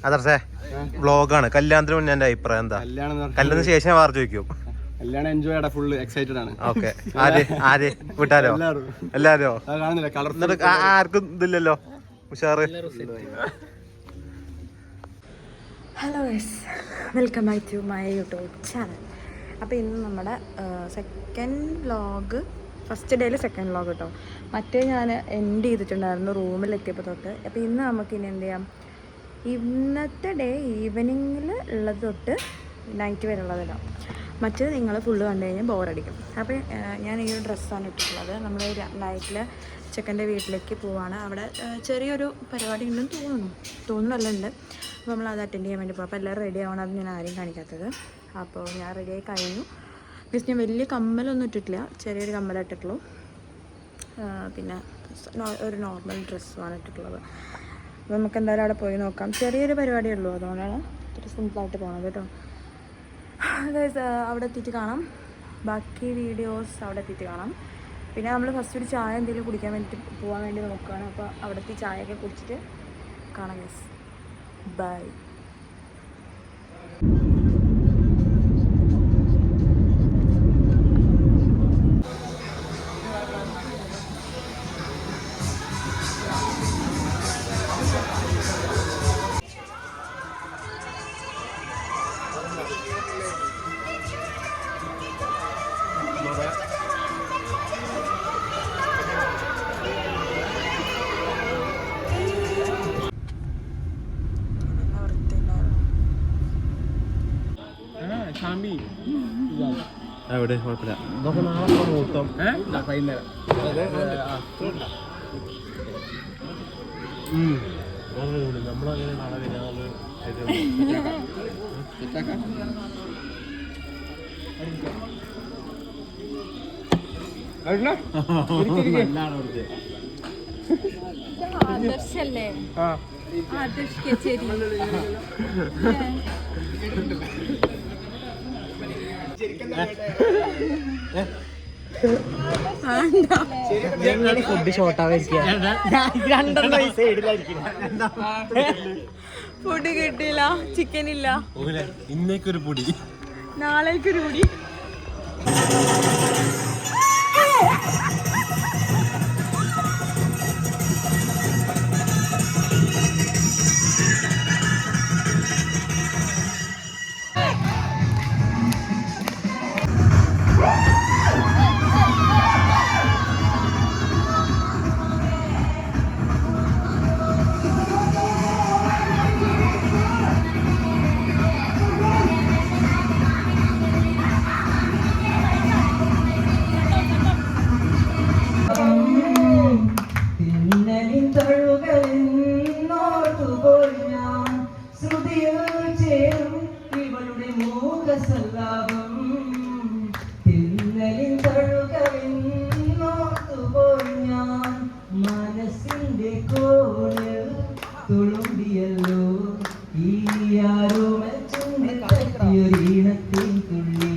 അതർസേ വ്ളോഗാണ്. കല്യാണത്തിന് മുന്നേ എന്റെ അഭിപ്രായം എന്താ? കല്യാണത്തിന് ശേഷം വാർ ചോദിക്കും. കല്യാണം എൻജോയ് ചെയ്യടാ, ഫുള്ള് എക്സൈറ്റഡ് ആണ്. ഓക്കെ, ആര് വിട്ടാലോ? എല്ലാരോ? ആർക്കും ഇതില്ലല്ലോ ഉഷാറ്. Hello guys, welcome back to my YouTube channel. അപ്പോൾ ഇന്ന് നമ്മുടെ സെക്കൻഡ് വ്ളോഗ്, ഫസ്റ്റ് ഡേയിൽ സെക്കൻഡ് വ്ളോഗ് കേട്ടോ. മറ്റേ ഞാൻ എൻഡ് ചെയ്തിട്ടുണ്ടായിരുന്നു റൂമിലെത്തിയപ്പോൾ തൊട്ട്. അപ്പോൾ ഇന്ന് നമുക്കിനി എന്ത് ചെയ്യാം, ഇന്നത്തെ ഡേ ഈവനിങ്ങിൽ ഉള്ളത് തൊട്ട് നൈറ്റ് വരെ ഉള്ളതിടാം. മറ്റേത് നിങ്ങൾ ഫുള്ള് കണ്ടു കഴിഞ്ഞാൽ ബോറടിക്കും. അപ്പോൾ ഞാൻ ഈ ഒരു ഡ്രസ്സാണ് ഇട്ടിട്ടുള്ളത്. നമ്മൾ നൈറ്റിൽ ചെക്കൻ്റെ വീട്ടിലേക്ക് പോവാണ്. അവിടെ ചെറിയൊരു പരിപാടി ഉണ്ടെന്ന് തോന്നുന്നല്ല ഉണ്ട്. അപ്പോൾ നമ്മൾ അത് അറ്റൻഡ് ചെയ്യാൻ വേണ്ടി പോകും. അപ്പോൾ എല്ലാവരും റെഡി ആവണം. അത് ഞാൻ ആരെയും കാണിക്കാത്തത്. അപ്പോൾ ഞാൻ റെഡിയായി കഴിഞ്ഞു. ബിക്കോസ് ഞാൻ വലിയ കമ്മലൊന്നും ഇട്ടിട്ടില്ല, ചെറിയൊരു കമ്മലേ ഇട്ടിട്ടുള്ളൂ. പിന്നെ ഒരു നോർമൽ ഡ്രസ്സുമാണ് ഇട്ടിട്ടുള്ളത്. അപ്പോൾ നമുക്ക് എന്തായാലും അവിടെ പോയി നോക്കാം. ചെറിയൊരു പരിപാടിയേ ഉള്ളൂ, അതുകൊണ്ടാണ് ഇത്തിരി സിമ്പിളായിട്ട് പോകുന്നത് കേട്ടോ. അതായത് അവിടെ എത്തിയിട്ട് കാണാം. ബാക്കി വീഡിയോസ് അവിടെ എത്തിയിട്ട് കാണാം. പിന്നെ നമ്മൾ ഫസ്റ്റ് ഒരു ചായ എന്തെങ്കിലും കുടിക്കാൻ വേണ്ടിയിട്ട് പോകാൻ വേണ്ടി നോക്കുകയാണ്. അപ്പോൾ അവിടുത്തെ ചായയൊക്കെ കുടിച്ചിട്ട് കാണാം ഗൈസ്. ബൈ. അവിടെ കുഴപ്പമില്ല. നമുക്ക് നാളെ മുഹൂർത്തം നമ്മളങ്ങനെ നാളെ ആദർശല്ലേ? ആദർശ് കച്ചേരി ഫുഡ് ഷോർട്ടാവായിരിക്കും. ഫുഡ് കിട്ടില്ല, ചിക്കൻ ഇല്ല, ഇന്നേക്കൊരു പൊടി, നാളേക്കൊരു പൊടി. മനസ്സിന്റെ കോണിൽ തുളുമ്പിയല്ലോ ഈ ആരോമീണത്തിൻ തുള്ളി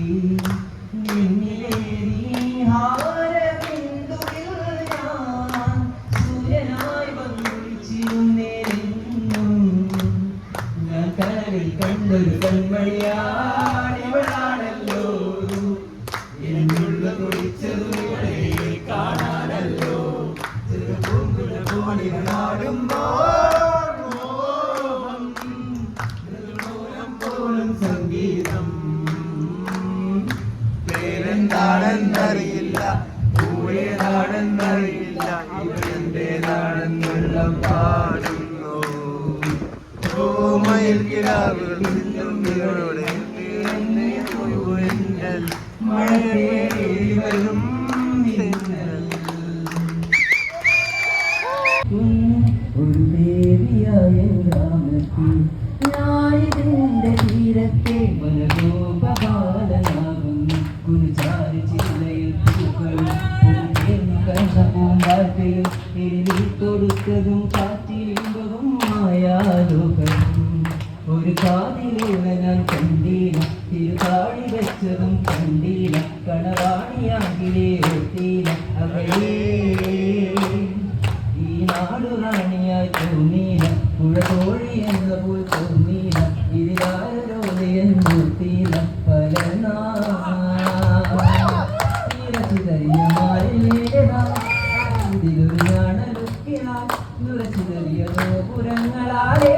ഞാൻ സൂര്യനായി വന്നിച്ചിരുന്നേരെന്നും ഞാൻ കനവിൽ കണ്ടൊരു കൺമണിയാണിവളാണല്ലോ എന്നുള്ള തുടിച്ചതു ഇവിടെ കാണാനല്ലോ സംഗീതം പേരെന്താണെന്നറിയില്ല, പൂവേതാണെന്നറിയില്ല, ഇവരെന്റേതാണെന്നുള്ള പാടുന്നു. ഓമയിൽ കിടാവുകളും മഴയും ഒരു ദേവിയായ ഗ്രാമത്തിൽ ഞാനിതിന്റെ തീരത്തെ മനോപകാലനാകുന്നു. കുരുചാരി ചില്ലയിൽ പൂക്കളും പൂമ്പാറ്റയും എഴുതി കൊടുത്തതും കാറ്റിലിമ്പതും മായാലോകം. ഒരു കാതിലൂടെ ഞാൻ കണ്ടീല, തിരുതാടി വെച്ചതും കണ്ടീല, കണവാണിയാകിലേ ഒത്തീല അവളേ ഈ നാടുറാണിയായി തോന്നി തോന്നീല പുഴ കോഴി എന്ന പോൽ തോന്നീല ഇതിലാരോടിയെന്നൂർത്തീല പല ഇതിലൊരു കാണലുക്കിനാൽ നുറച്ചിതറിയ ഗോപുരങ്ങളാലേ